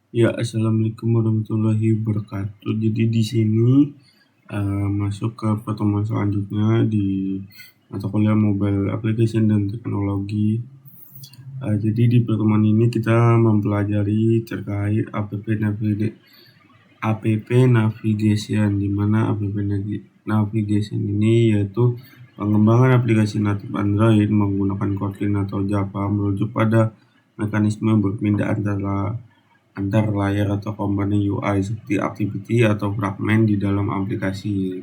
Ya, assalamualaikum warahmatullahi wabarakatuh. Jadi di sini masuk ke pertemuan selanjutnya di mata kuliah Mobile Application dan Teknologi. Jadi di pertemuan ini kita mempelajari terkait App Navigation, di mana Navigation ini yaitu pengembangan aplikasi natif Android menggunakan Kotlin atau Java merujuk pada mekanisme berpindah antar layar atau komponen UI seperti activity atau fragment di dalam aplikasi.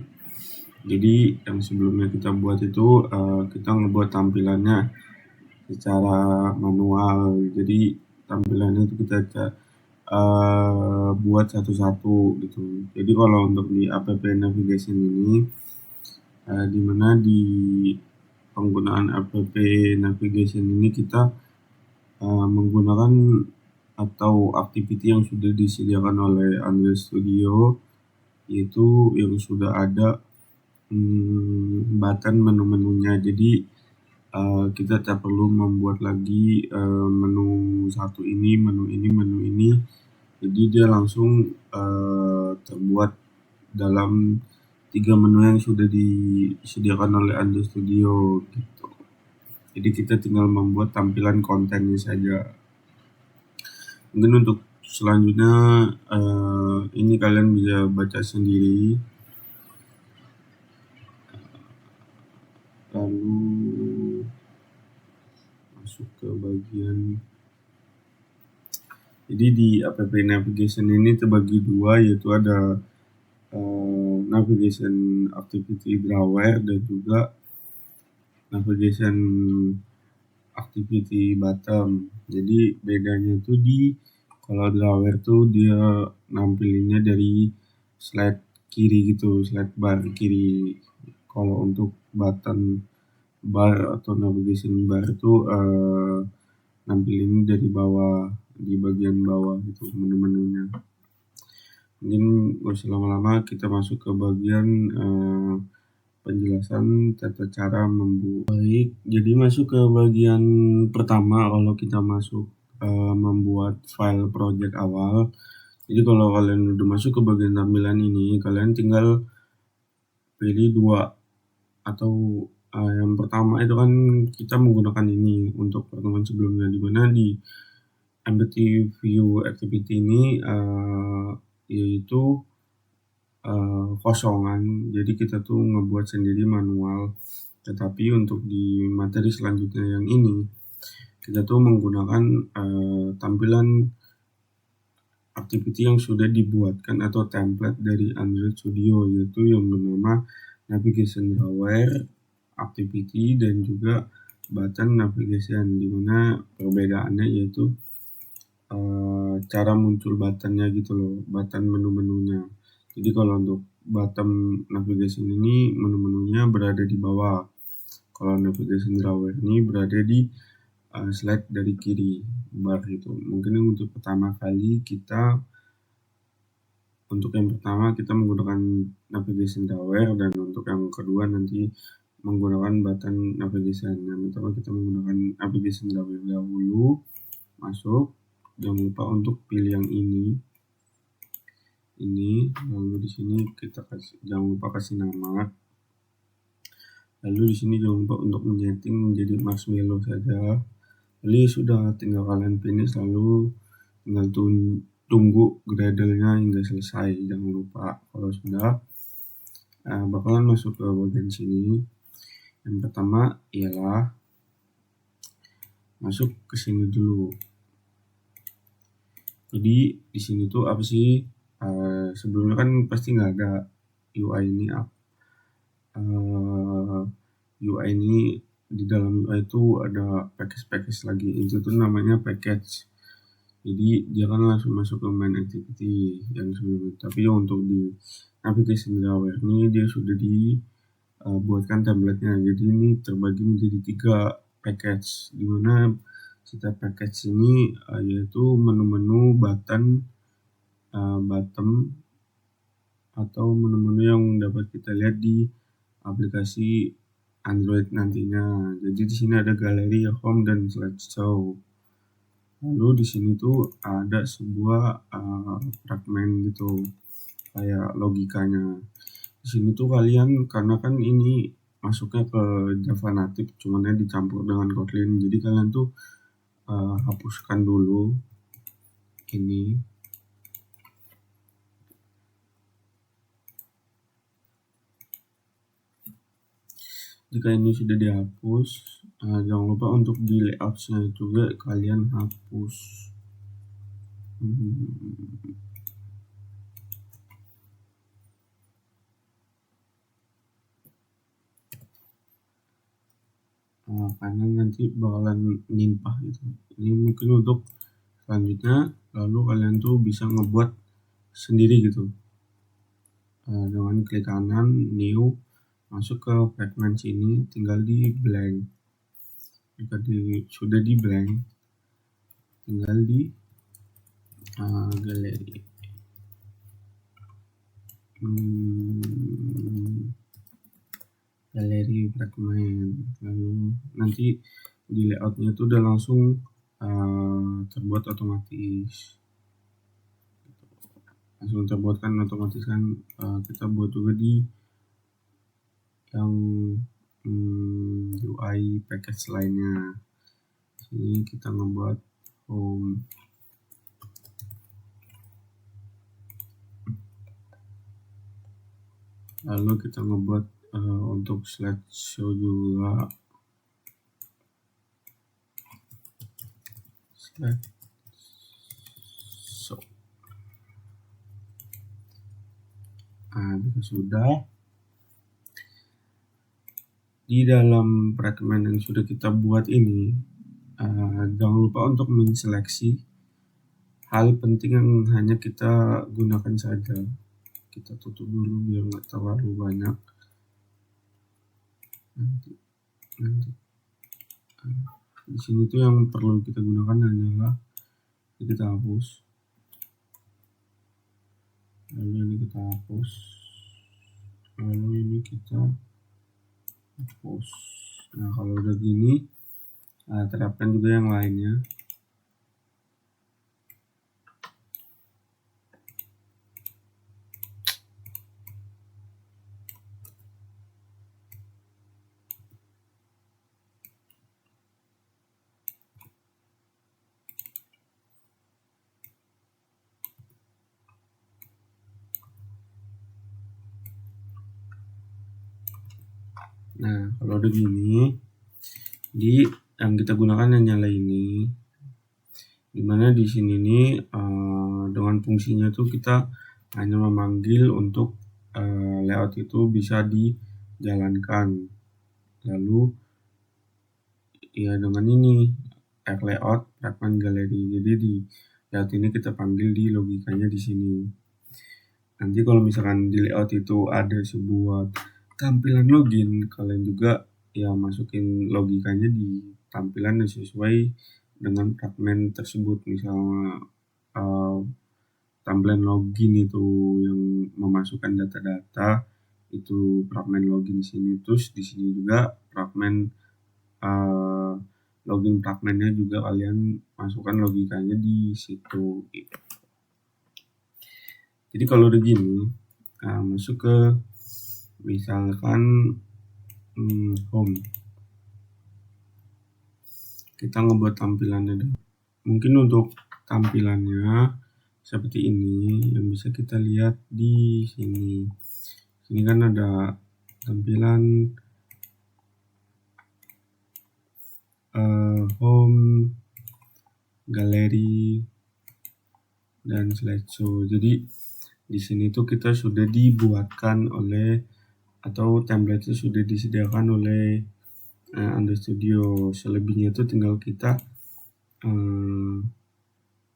Jadi yang sebelumnya kita buat itu kita ngebuat tampilannya secara manual. Jadi tampilannya itu kita buat satu-satu gitu. Jadi kalau untuk di app navigation ini, di mana di penggunaan app navigation ini kita menggunakan atau activity yang sudah disediakan oleh Android Studio, yaitu yang sudah ada button menu-menunya. Jadi kita tak perlu membuat lagi menu satu ini, menu ini, menu ini. Jadi dia langsung terbuat dalam 3 menu yang sudah disediakan oleh Android Studio gitu. Jadi kita tinggal membuat tampilan kontennya saja. Mungkin untuk selanjutnya ini kalian bisa baca sendiri. Lalu masuk ke bagian. Jadi di app navigation ini terbagi dua, yaitu ada navigation activity drawer dan juga navigation activity button. Jadi bedanya tuh kalau drawer tuh dia nampilinnya dari slide kiri gitu, slide bar kiri. Kalau untuk button bar atau navigation bar itu nampilin dari bawah, di bagian bawah gitu menu-menunya. Mungkin gak usah lama-lama, kita masuk ke bagian penjelasan tata cara membuat. Baik, jadi masuk ke bagian pertama kalau kita masuk membuat file project awal. Jadi kalau kalian udah masuk ke bagian tampilan ini, kalian tinggal pilih dua, atau yang pertama itu kan kita menggunakan ini untuk pertemuan sebelumnya, di mana di Empathy View Activity ini yaitu kosongan. Jadi kita tuh ngebuat sendiri manual. Tetapi untuk di materi selanjutnya yang ini, kita tuh menggunakan tampilan activity yang sudah dibuatkan atau template dari Android Studio, yaitu yang bernama Navigation Drawer, Activity, dan juga button Navigation, di mana perbedaannya yaitu cara muncul buttonnya gitu loh, button menu-menunya. Jadi kalau untuk button navigation ini menu-menunya berada di bawah. Kalau navigation drawer ini berada di slide dari kiri bar gitu. Mungkin untuk pertama kali kita menggunakan navigation drawer, dan untuk yang kedua nanti menggunakan button navigation. Yang pertama kita menggunakan navigation drawer dahulu, masuk. Jangan lupa untuk pilih yang ini, lalu di sini jangan lupa kasih nama. Lalu di sini jangan lupa untuk menyeting menjadi marshmallow saja. Lalu sudah, tinggal kalian finish, lalu tinggal tunggu Gradle-nya hingga selesai. Jangan lupa, kalau sudah bakalan masuk ke bagian sini. Yang pertama ialah masuk ke sini dulu. Jadi di sini tuh apa sih? Sebelumnya kan pasti nggak ada UI ini. UI ini, di dalam UI itu ada package lagi. Itu tuh namanya package. Jadi dia kan langsung masuk ke main activity yang sebelumnya. Tapi untuk di navigation drawer ini dia sudah dibuatkan template-nya. Jadi ini terbagi menjadi 3 package, dimana setiap package ini yaitu menu-menu button atau menu-menu yang dapat kita lihat di aplikasi Android nantinya. Jadi di sini ada galeri, home, dan slideshow. Lalu di sini tuh ada sebuah fragmen gitu, kayak logikanya. Di sini tuh kalian, karena kan ini masuknya ke Java native, cuman dicampur dengan Kotlin, jadi kalian tuh hapuskan dulu ini. Jika ini sudah dihapus, jangan lupa untuk di layout-nya juga kalian hapus. Karena nanti bakalan nimpah gitu. Ini mungkin untuk selanjutnya, lalu kalian tuh bisa ngebuat sendiri gitu. Dengan klik kanan, new, masuk ke fragment sini, tinggal di blank. Jika sudah di blank, tinggal di galeri. Galeri fragment, lalu nanti di layoutnya itu udah langsung terbuat otomatis. Kan kita buat juga di yang UI package lainnya. Sini kita ngebuat home, lalu kita ngebuat untuk slideshow juga, slideshow. Jika sudah, di dalam fragment yang sudah kita buat ini, jangan lupa untuk menseleksi hal penting yang hanya kita gunakan saja. Kita tutup dulu biar nggak terlalu banyak. Nanti di sini tuh yang perlu kita gunakan hanyalah kita hapus, lalu ini kita hapus, lalu ini kita hapus. Nah, kalau udah gini, terapkan juga yang lainnya. Nah, kalau udah gini, di yang kita gunakan hanyalah ini, dimana di sini nih dengan fungsinya tuh kita hanya memanggil untuk layout itu bisa dijalankan. Lalu ya dengan ini add layout fragment galeri, jadi di layout ini kita panggil di logikanya di sini. Nanti kalau misalkan di layout itu ada sebuah tampilan login, kalian juga ya masukin logikanya di tampilan yang sesuai dengan fragment tersebut. Misalnya tampilan login itu yang memasukkan data-data, itu fragment login sini, terus di sini juga fragment login fragmentnya juga kalian masukkan logikanya di situ. Jadi kalau udah gini, masuk ke misalkan home, kita ngebuat tampilannya. Mungkin untuk tampilannya seperti ini yang bisa kita lihat di sini. Ini kan ada tampilan home, galeri, dan slideshow. Jadi di sini tuh kita sudah dibuatkan oleh atau template sudah disediakan oleh Android Studio. Selebihnya itu tinggal kita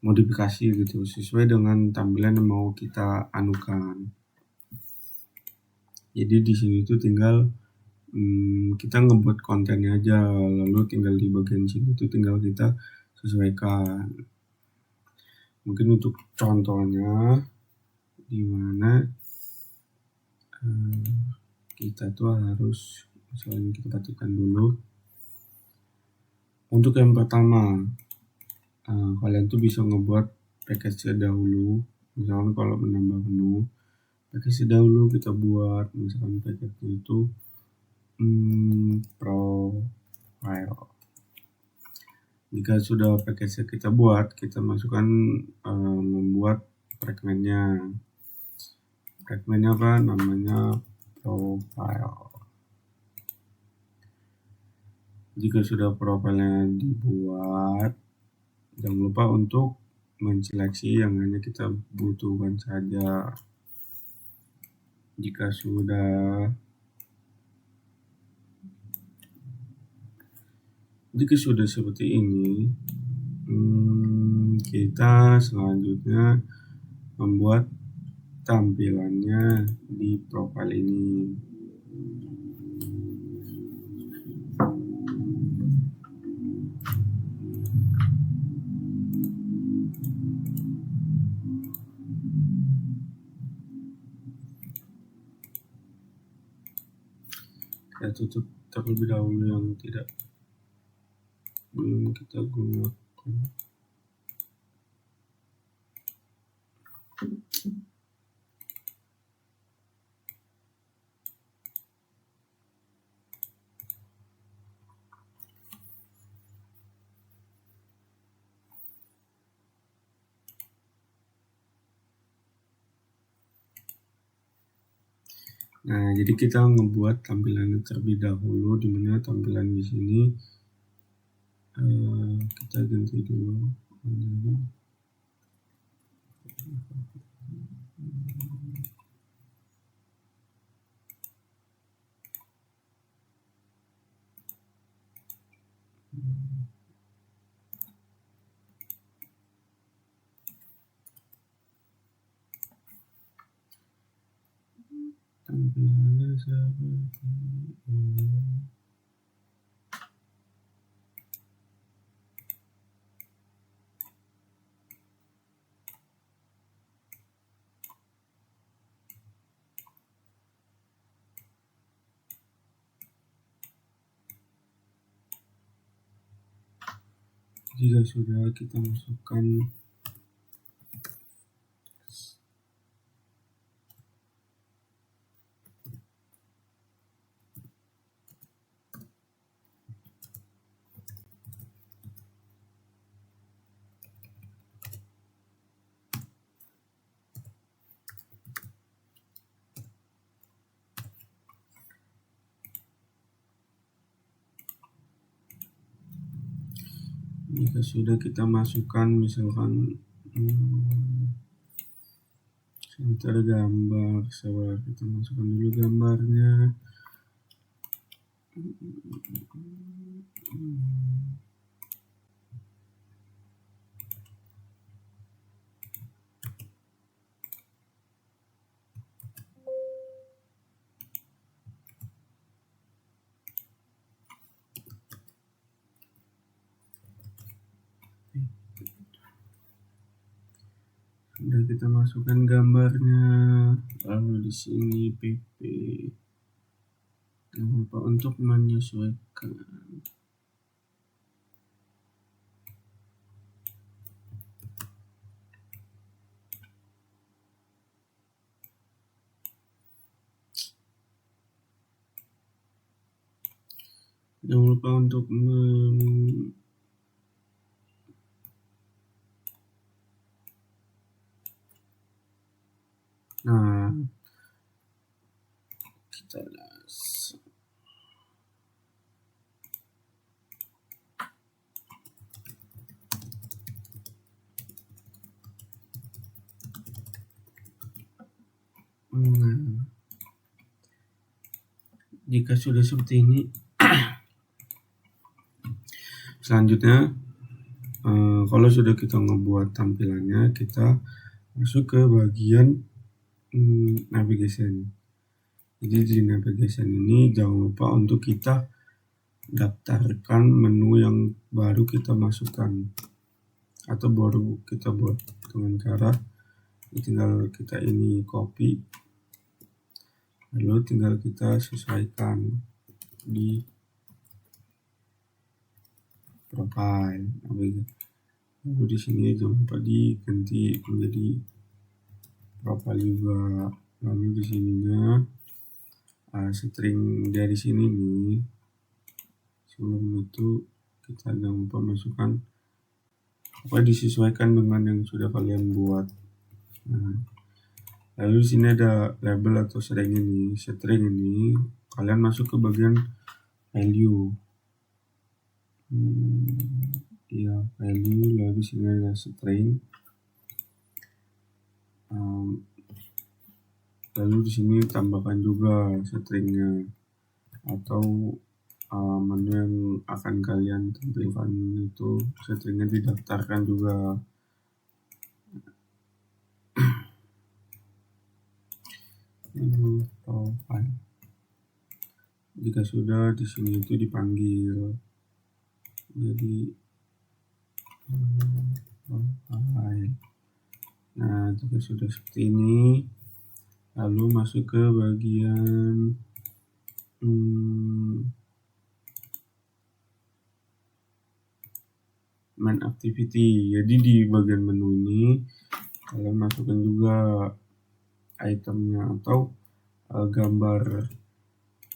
modifikasi gitu sesuai dengan tampilan yang mau kita anukan. Jadi di sini tuh tinggal kita ngebuat kontennya aja, lalu tinggal di bagian sini tuh tinggal kita sesuaikan. Mungkin untuk contohnya dimana kita tuh harus, misalnya kita ketikkan dulu untuk yang pertama kalian tuh bisa ngebuat package dahulu. Misalkan kalau menambah menu, package dahulu kita buat, misalkan package itu profile. Jika sudah package kita buat, kita masukkan membuat fragmentnya. Fragmentnya apa? Namanya profile. Jika sudah profilnya dibuat, jangan lupa untuk menseleksi yang hanya kita butuhkan saja. Jika sudah seperti ini, kita selanjutnya membuat tampilannya di profile ini. Kita tutup terlebih dahulu yang belum kita gunakan. Nah, jadi kita ngebuat tampilan terlebih dahulu, dimana tampilan di sini kita ganti dulu menjadi tampilannya seperti ini. Jika sudah, kita masukkan jika sudah kita masukkan misalkan center gambar, coba kita masukkan dulu gambarnya. Sudah kita masukkan gambarnya, lalu di sini PP. Jangan lupa untuk menyesuaikan. Jangan lupa untuk nah, kita jika sudah seperti ini, selanjutnya kalau sudah kita ngebuat tampilannya, kita masuk ke bagian navigation. Jadi di navigation ini jangan lupa untuk kita daftarkan menu yang baru kita masukkan atau baru kita buat dengan cara tinggal kita ini copy, lalu tinggal kita sesuaikan di profile. Lalu di sini jangan lupa diganti menjadi profile juga. Lalu di sininya string dari sini nih, sebelum itu kita jangan lupa masukkan disesuaikan dengan yang sudah kalian buat. Lalu di sini ada label atau string ini kalian masuk ke bagian value. Value, lalu di sini ada string. Lalu di sini tambahkan juga stringnya atau menu yang akan kalian tampilkan itu stringnya didaftarkan juga. Profile. Jika sudah, di sini itu dipanggil jadi profile. Nah, jika sudah seperti ini, lalu masuk ke bagian main activity. Jadi di bagian menu ini kalian masukkan juga itemnya atau gambar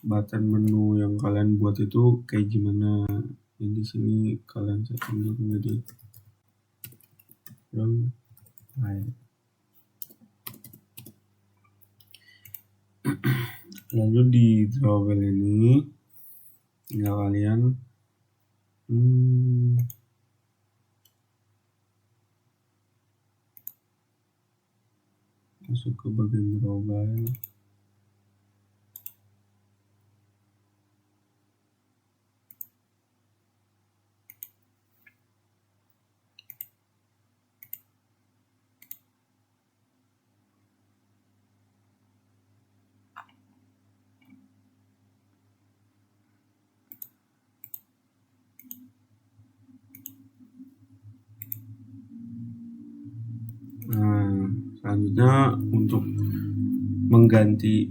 button menu yang kalian buat itu kayak gimana. Jadi di sini kalian setting dulu menjadi profile. Lalu di drawable ini tinggal kalian masuk ke bagian drawable. Selanjutnya untuk mengganti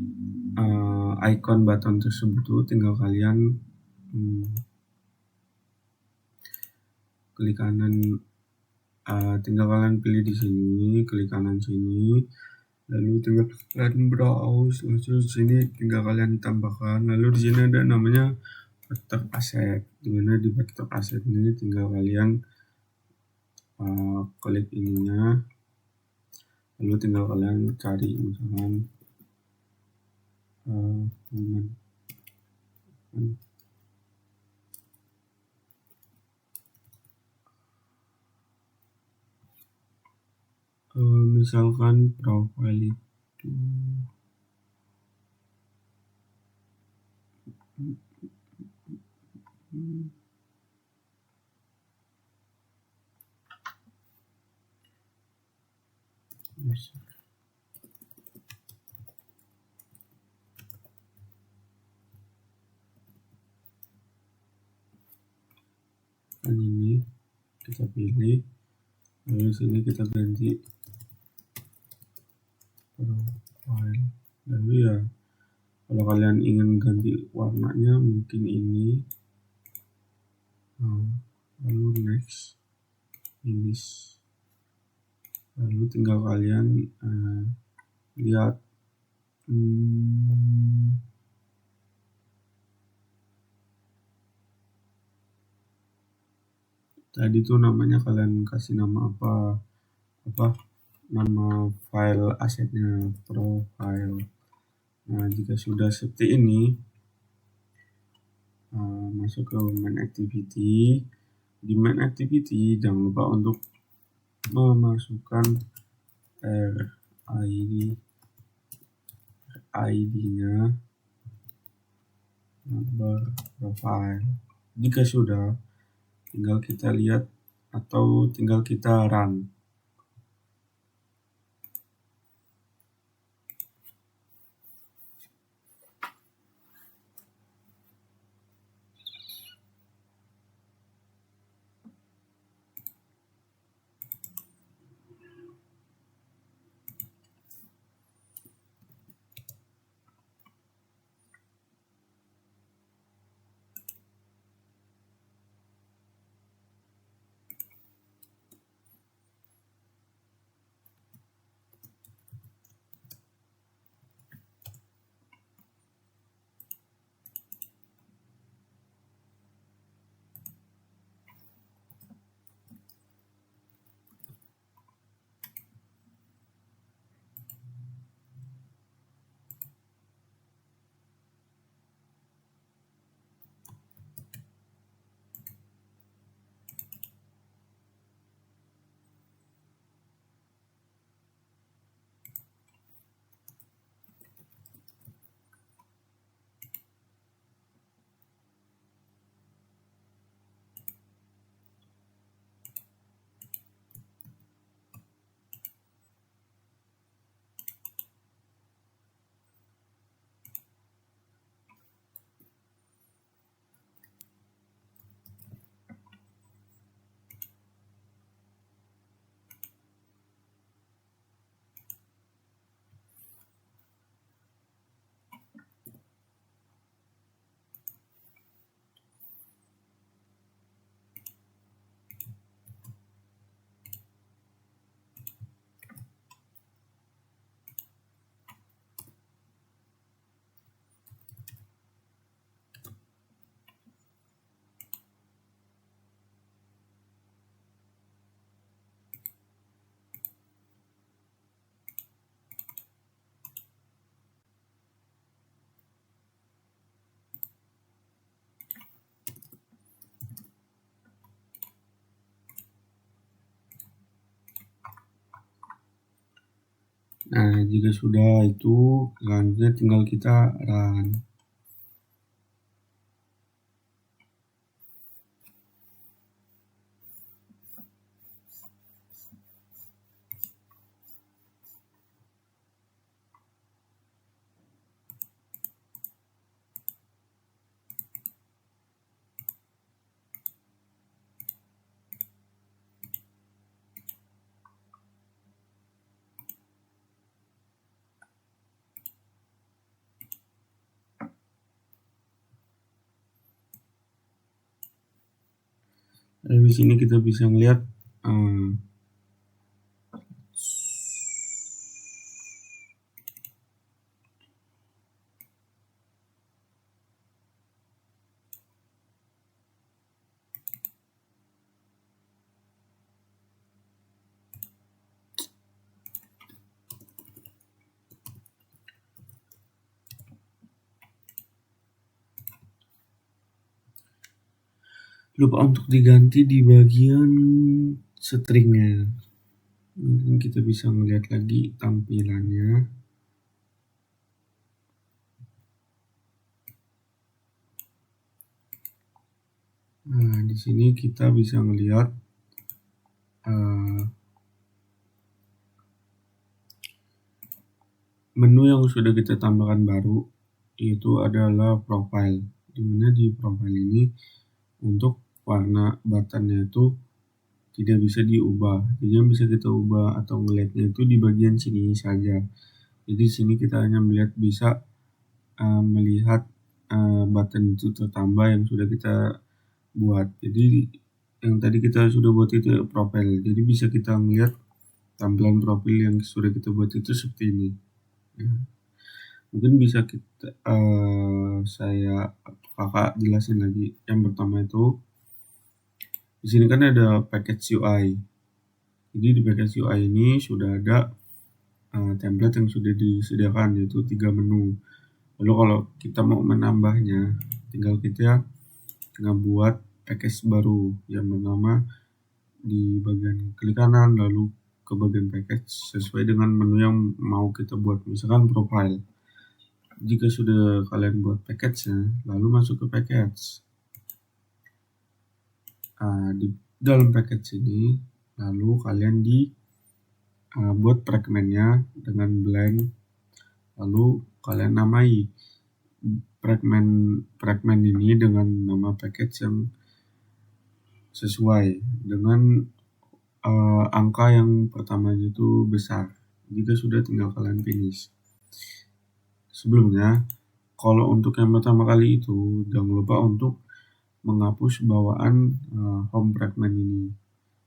icon button tersebut tinggal kalian klik kanan, tinggal kalian pilih di sini, klik kanan sini, lalu tinggal kalian browse, lalu di sini tinggal kalian tambahkan, lalu di sini ada namanya vector asset, dimana di vector asset ini tinggal kalian klik ininya, lalu tinggal kalian cari misalkan misalkan profile itu ini kita pilih, lalu sini kita ganti profile. Lalu ya kalau kalian ingin ganti warnanya mungkin ini, lalu next, finish, lalu tinggal kalian lihat tadi tuh namanya kalian kasih nama apa nama file asetnya profile. Nah, jika sudah seperti ini, masuk ke main activity. Di main activity jangan lupa untuk memasukkan ID-nya number profile. Jika sudah, tinggal kita lihat atau tinggal kita run. Nah, jika sudah itu selanjutnya tinggal kita run. Lalu di sini kita bisa melihat lupa untuk diganti di bagian stringnya. Mungkin kita bisa melihat lagi tampilannya. Nah, di sini kita bisa melihat menu yang sudah kita tambahkan baru, yaitu adalah profile. Dimana di profile ini untuk warna buttonnya itu tidak bisa diubah. Jadi yang bisa kita ubah atau melihatnya itu di bagian sini saja. Jadi di sini kita hanya bisa melihat button itu tertambah yang sudah kita buat. Jadi yang tadi kita sudah buat itu profile. Jadi bisa kita melihat tampilan profil yang sudah kita buat itu seperti ini. Ya. Mungkin bisa kita kakak jelasin lagi. Yang pertama itu di sini kan ada package UI. Jadi di package UI ini sudah ada template yang sudah disediakan, yaitu 3 menu. Lalu kalau kita mau menambahnya, tinggal kita buat package baru yang bernama di bagian klik kanan lalu ke bagian package sesuai dengan menu yang mau kita buat, misalkan profile. Jika sudah kalian buat package-nya, lalu masuk ke package. Di dalam package ini, lalu kalian buat fragmentnya dengan blank, lalu kalian namai fragment ini dengan nama package yang sesuai dengan angka yang pertamanya itu besar. Jika sudah, tinggal kalian finish. Sebelumnya, kalau untuk yang pertama kali itu jangan lupa untuk menghapus bawaan home fragment ini.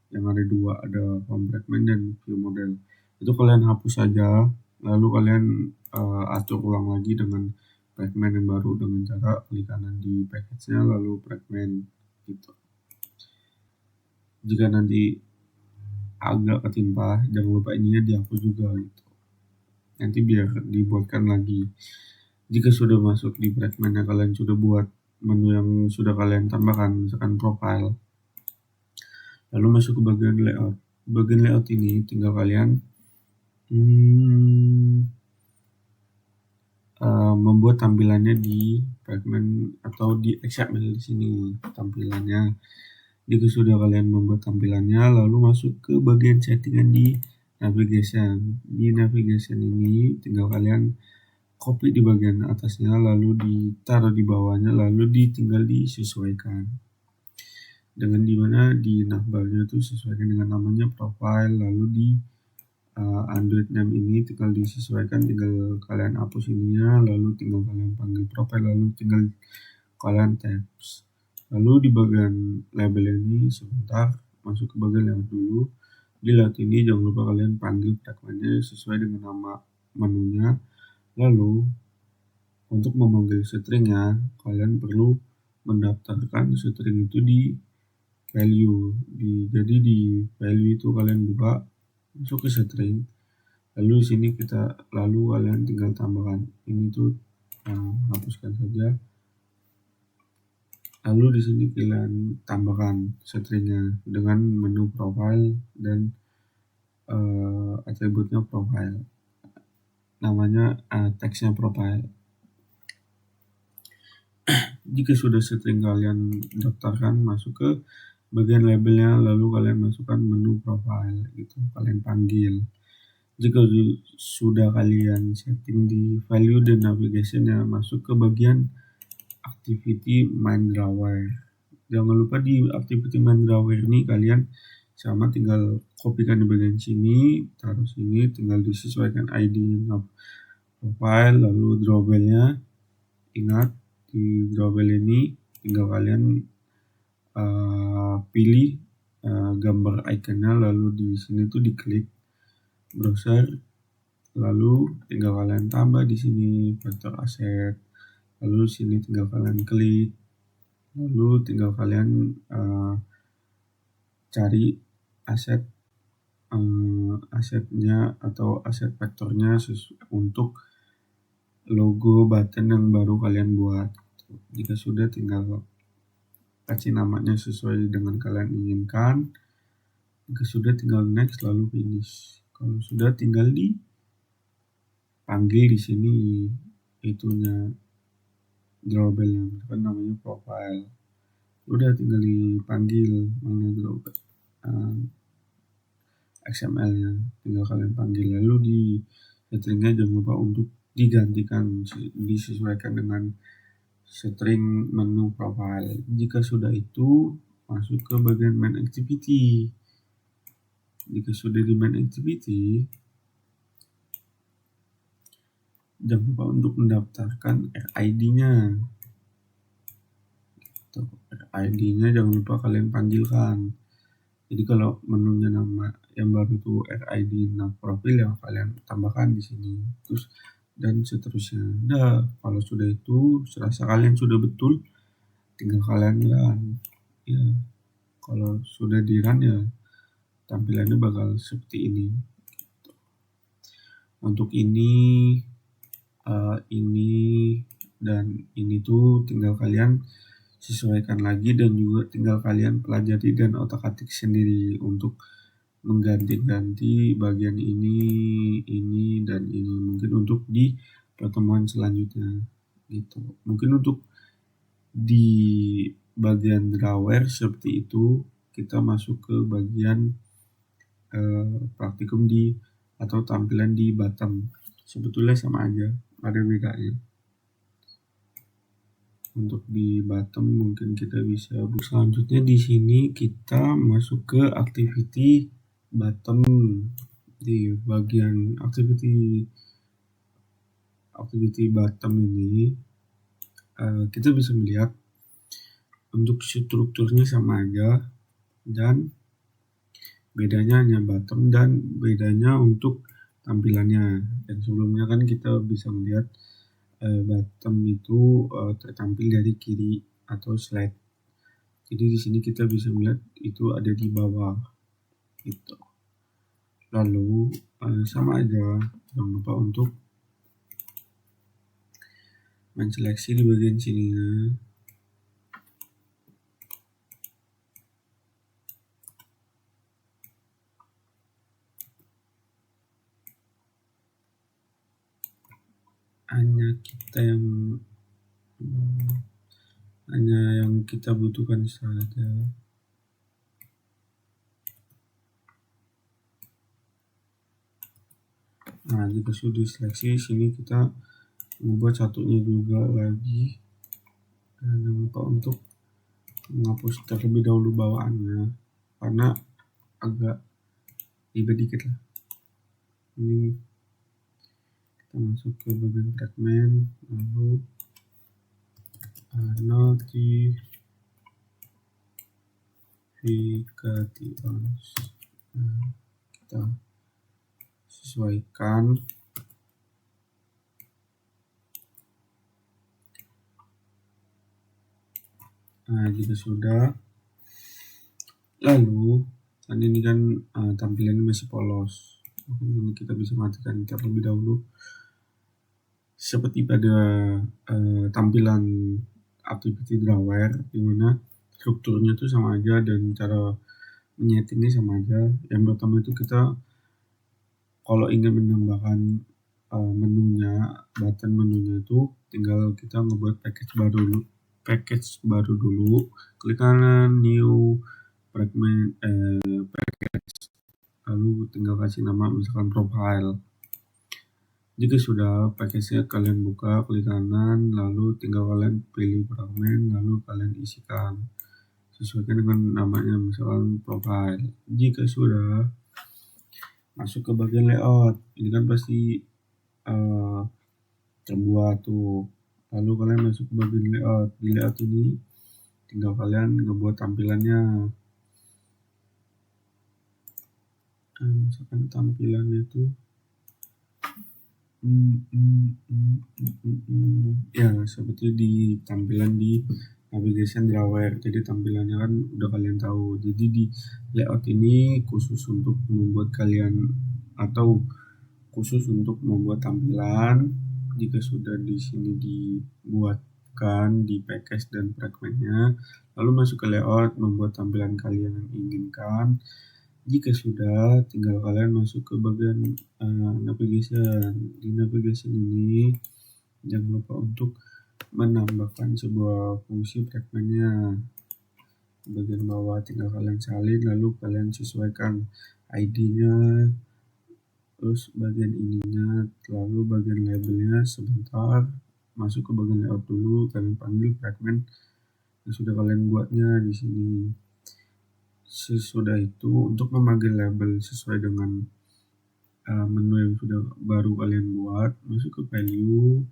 Yang ada 2, ada home fragment dan view model. Itu kalian hapus saja, lalu kalian atur ulang lagi dengan fragment yang baru dengan cara klik kanan di package-nya lalu fragment gitu. Jika nanti agak ketimpa, jangan lupa ininya dihapus juga gitu. Nanti biar dibuatkan lagi. Jika sudah masuk di fragment yang kalian sudah buat, menu yang sudah kalian tambahkan, misalkan profile, lalu masuk ke bagian layout. Bagian layout ini tinggal kalian membuat tampilannya di fragment atau di XML di sini tampilannya. Jika sudah kalian membuat tampilannya, lalu masuk ke bagian settingan di navigation. Di navigation ini tinggal kalian copy di bagian atasnya, lalu ditaruh di bawahnya, lalu tinggal disesuaikan. Dengan dimana di navbarnya itu sesuaikan dengan namanya profile, lalu di Android name ini tinggal disesuaikan, tinggal kalian hapus ininya, lalu tinggal kalian panggil profile, lalu tinggal kalian tabs. Lalu di bagian label ini sebentar, masuk ke bagian layout dulu. Di layout ini jangan lupa kalian panggil fragmentnya sesuai dengan nama menunya. Lalu untuk memanggil stringnya, kalian perlu mendaftarkan string itu di value. Jadi di value itu kalian buka, masuk ke string. Lalu di sini kalian tinggal tambahkan. Ini tuh hapuskan saja. Lalu di sini kalian tambahkan stringnya dengan menu profile dan atributnya profile. namanya teksnya profile. Jika sudah setting kalian daftarkan, masuk ke bagian labelnya, lalu kalian masukkan menu profile gitu, kalian panggil. Jika sudah kalian setting di value dan navigation ya, masuk ke bagian activity main drawer. Jangan lupa di activity main drawer ini kalian sama tinggal kopikan di bagian sini, taruh sini, tinggal disesuaikan ID profile, lalu drawbellnya. Ingat di drawbell ini tinggal kalian pilih gambar ikonnya, lalu di sini tuh diklik browser, lalu tinggal kalian tambah di sini vektor aset, lalu sini tinggal kalian klik, lalu tinggal kalian cari asetnya atau aset vektornya untuk logo button yang baru kalian buat. Jika sudah, tinggal kasih namanya sesuai dengan kalian inginkan. Jika sudah, tinggal next lalu finish. Kalau sudah, tinggal dipanggil di sini itunya drawbell kan namanya profile. Udah tinggal dipanggil mana drawbell XML-nya, tinggal kalian panggil, lalu di settingnya jangan lupa untuk digantikan, disesuaikan dengan string menu profile. Jika sudah itu, masuk ke bagian main activity. Jika sudah di main activity, jangan lupa untuk mendaftarkan RID-nya. RID-nya jangan lupa kalian panggilkan. Jadi kalau menunya nama yang baru itu RID profil yang kalian tambahkan di sini. Terus dan seterusnya. Nah, kalau sudah itu, serasa kalian sudah betul, tinggal kalian run. Ya, kalau sudah di run ya, tampilannya bakal seperti ini. Untuk ini dan ini tuh tinggal kalian sesuaikan lagi, dan juga tinggal kalian pelajari dan otak-atik sendiri untuk mengganti-ganti bagian ini dan ini, mungkin untuk di pertemuan selanjutnya gitu. Mungkin untuk di bagian drawer seperti itu, kita masuk ke bagian praktikum atau tampilan di bottom. Sebetulnya sama aja, ada bedanya. Untuk di bottom mungkin kita bisa selanjutnya di sini kita masuk ke activity bottom. Di bagian activity bottom ini kita bisa melihat untuk strukturnya sama aja, dan bedanya hanya bottom dan bedanya untuk tampilannya. Dan sebelumnya kan kita bisa melihat bottom itu tertampil dari kiri atau slide. Jadi di sini kita bisa melihat itu ada di bawah itu. Lalu sama aja, jangan lupa untuk menseleksi di bagian sininya. Hanya yang kita butuhkan saja. Nah, jika sudah seleksi, sini kita membuat satunya juga lagi, dan jangan lupa untuk menghapus terlebih dahulu bawaannya karena agak ribet dikit lah. Ini kita masuk ke bagian fragment, lalu notification. Kita sesuaikan. Nah, jika sudah, lalu kan ini kan tampilannya masih polos. Ini kita bisa matikan terlebih dahulu. Seperti pada tampilan activity drawer, di mana strukturnya itu sama aja dan cara menyetingnya sama aja. Yang pertama itu kita kalau ingin menambahkan menunya, button menunya itu tinggal kita ngebuat package baru dulu, klik kanan new fragment package, lalu tinggal kasih nama misalkan profile. Jika sudah package-nya kalian buka, klik kanan, lalu tinggal kalian pilih fragmen, lalu kalian isikan sesuaikan dengan namanya, misalkan profile. Jika sudah, masuk ke bagian layout. Ini kan pasti terbuat tuh. Lalu kalian masuk ke bagian layout. Di layout ini tinggal kalian ngebuat tampilannya. Misalkan tampilannya itu ya seperti di tampilan di navigation drawer. Jadi tampilannya kan udah kalian tahu. Jadi di layout ini khusus untuk membuat kalian atau khusus untuk membuat tampilan. Jika sudah di sini dibuatkan di package dan fragmentnya, lalu masuk ke layout, membuat tampilan kalian yang inginkan. Jika sudah, tinggal kalian masuk ke bagian navigation. Di navigation ini jangan lupa untuk menambahkan sebuah fungsi fragmentnya. Bagian bawah tinggal kalian salin, lalu kalian sesuaikan ID-nya, terus bagian ininya, lalu bagian labelnya. Sebentar, masuk ke bagian layout dulu, kalian panggil fragment yang sudah kalian buatnya di sini. Sesudah itu, untuk memanggil label sesuai dengan menu yang sudah baru kalian buat, masuk ke value,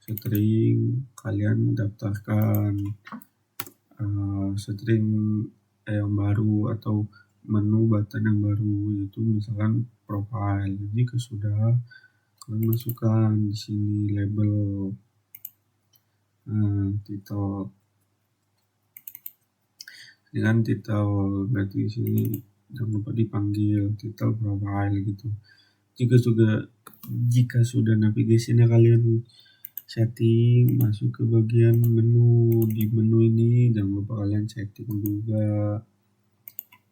string, kalian daftarkan string yang baru atau menu button yang baru, yaitu misalkan profile. Jika sudah, kalian masukkan di sini label, title, dengan title, berarti di sini jangan lupa dipanggil title profile gitu. Jika sudah navigasinya kalian setting, masuk ke bagian menu. Di menu ini jangan lupa kalian setting juga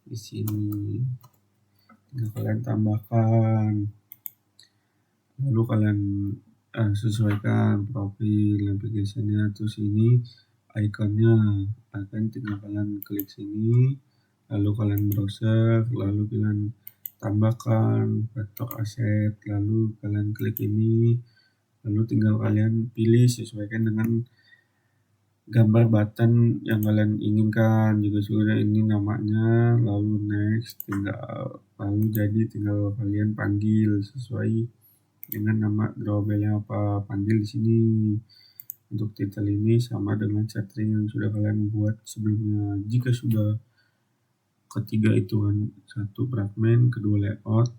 di sini. Tinggal kalian tambahkan, lalu kalian sesuaikan profil navigasinya. Terus ini ikonnya, tinggal kalian klik sini, lalu kalian browser, lalu kalian tambahkan vektor aset, lalu kalian klik ini, lalu tinggal kalian pilih sesuaikan dengan gambar button yang kalian inginkan. Jika sudah ini namanya, lalu next, tinggal kalian panggil sesuai dengan nama drawbellnya apa, panggil di sini. Untuk title ini sama dengan setting yang sudah kalian buat sebelumnya. Jika sudah ketiga itu kan, satu fragment, kedua layout,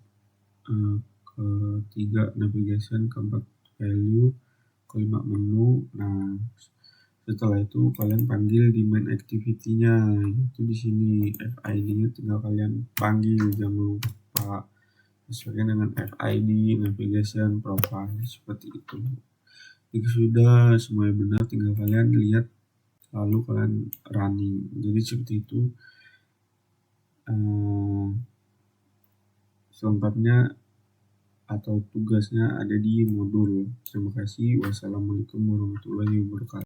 ketiga navigation, keempat value, kelima menu. Nah, setelah itu kalian panggil di main activity-nya, itu di sini FID-nya tinggal kalian panggil, jangan lupa sesuaikan dengan FID navigation profile seperti itu. Jika sudah semuanya benar, tinggal kalian lihat, lalu kalian running. Jadi seperti itu. Selengkapnya atau tugasnya ada di modul. Terima kasih. Wassalamualaikum warahmatullahi wabarakatuh.